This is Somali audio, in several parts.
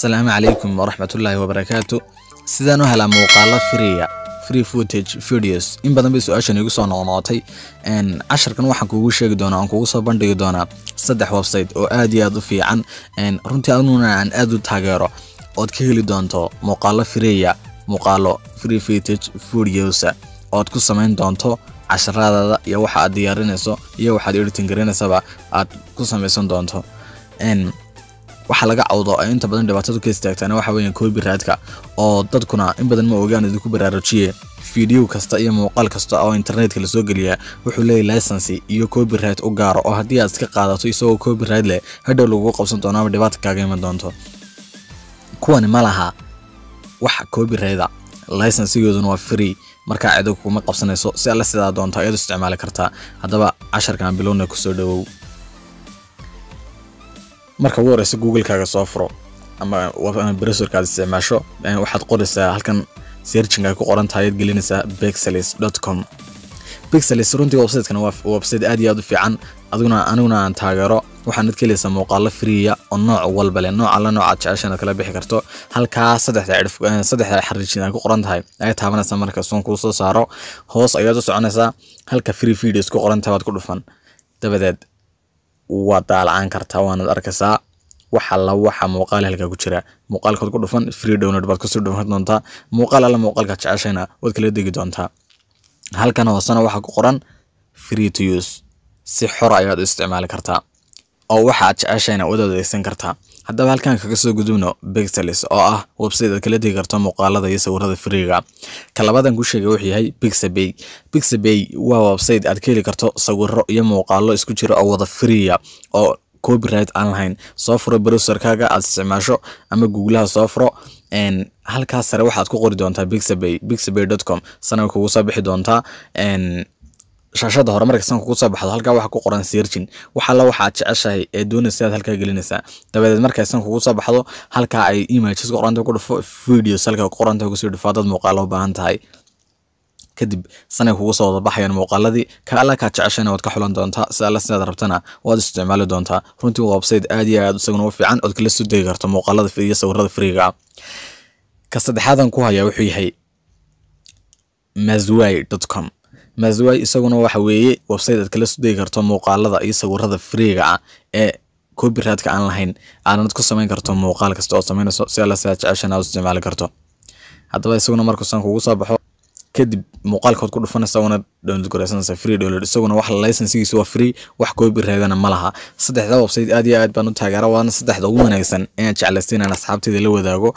السلام عليكم ورحمة الله وبركاته. sidaan u helaa muuqaalo free footage videos in badan bay su'aashan igu soo noqnoqotay casharkan waxaan kuugu sheegi doonaa aan kuugu soo bandhigi doonaa saddex website oo aad iyo aad u fiican runtii anuna aan aad u taageero ood ka heli doonto muuqaalo free footage videos ood ku samayn doonto casharadaada iyo waxa aad diyaarinayso iyo waxa aad editing gareynaysaa aad ku samaysan doonto waxa laga cawdo inta badan dhibaatada ka istaagtana waxa weeyaan copyright-ka oo dadkuna in badan ma ogaan idinku baraarujiye video kasta iyo muuqaal kasta oo internet-ka la soo geliya wuxuu leeyahay license iyo copyright u gaar oo haddii aad iska qaadato isagoo copyright leh hadhow lagu qabsan doono ama dhibaato kaaga iman doonto kuwani ma laha wax copyright license-gooduna waa free marka cid kuma qabsanayso si alla sidaa doonto ayaad isticmaali kartaa haddaba casharkan bilowna ku soo dhawow marka ugu horeysa Google-kaaga soo furo ama browser-kaaga isticmaasho waxaad qoraysaa halkan searching ay ku qoran tahay gelinaysaa pixels.com. Pixels runtii website-kan waa website aad iyo aad u fiican aniguna aan taageero waxaad ka helaysaa muuqaalo free oo nooc walba leh nooc jeceshaana kala bixi karto halka saddex xariijin ay ku qoran tahay ay taabanaysaa marka soon ku soo saaro hoos ayaad u soconaysaa halka free videos ku qoran tahay waad ku dhufan dabadeed waad daalacaan kartaa waana arkaysaa waxa muuqaal halka ku jira muuqaalka ku dhufan free download baad ku soo dhawaan doontaa muuqaalka jeceshayna waad kala degi doontaa halkan hoosana waxa ku qoran free to use si xor ayaad u isticmaali kartaa oo waxa jeceshayna wada adeegsan kartaa haddaba halkan kaga soo gudubno Pixels oo ah website kala degi karto muuqaalada iyo sawirada free-ga ka labadan ku sheegay wuxuu yahay Pixabay waa website aad ka heli karto sawiro iyo muuqaalo isku jira oo wada free oo copyright aan lahayn soo furo browser-kaaga aad isticmaasho ama Google-ha soo furo halkaas sare waxaad ku qori doontaa pixabay.com sana kugu soo bixi doontaa shashada hore marka san kugu soo baxdo halka waxa ku qoran searching waxa jeceshahay ee doonaysa halka gelinaysa dabadeed marka san kugu soo baxdo halka ay images ku qoran ku dhufo videos halka ku qoran ku soo dhufo dad muuqaalo u baahan tahay kadib sanay kugu soo baxayaan muuqaaladii ka jeceshayna waad ka xulan doontaa sidaad rabtana waad isticmaali doontaa runtii website aad iyo aad isaguna u fiican oo kala soo degi karto muuqaalada iyo sawirada free-ga ka saddexaadan ku haya wuxuu yahay mazwai.com mazwai isaguna waxa weeye website aad kala soo degi karto muuqaalada iyo sawirada free-ga ee copyright-ka aan lahayn aanad ku samayn karto muuqaal kasta oo samaynayso si alla sidaad jeceshana u isticmaali karto haddaba isaguna markuu san kugu soo baxo kadib muuqaalkood ku dhufanaysa wana download gareysanaysa free download isaguna wax license-giisu waa free wax copyright-na ma laha saddexda website aad iyo aad baan u taageeraa waana saddexda ugu wanaagsan ee jeclaysiin aan asxaabtayda la wadaago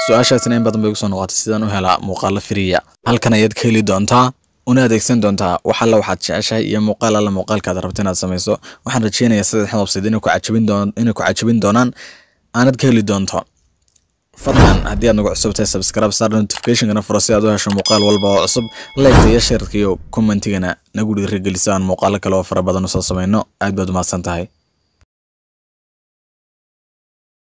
su'aashaasina in badan bay ku soo noqotay sidaan u helaa muuqaalo free halkan ayaad ka heli doontaa una adeegsan doontaa waxaad jeceshahay iyo muuqaalkaad rabto inaad samayso waxaan rajeynayaa saddexda website inay ku cajabin doonaan aanad ka heli doonto fadlan haddii aad nagu cusub tahay subscribe star notification-kana furo si aad u hesho muuqaal walba oo cusub like iyo share iyo comment-gana nagu dhiirigelisaan muuqaalo kale oo fara badan oo soo sameeyno aad baad u mahadsan tahay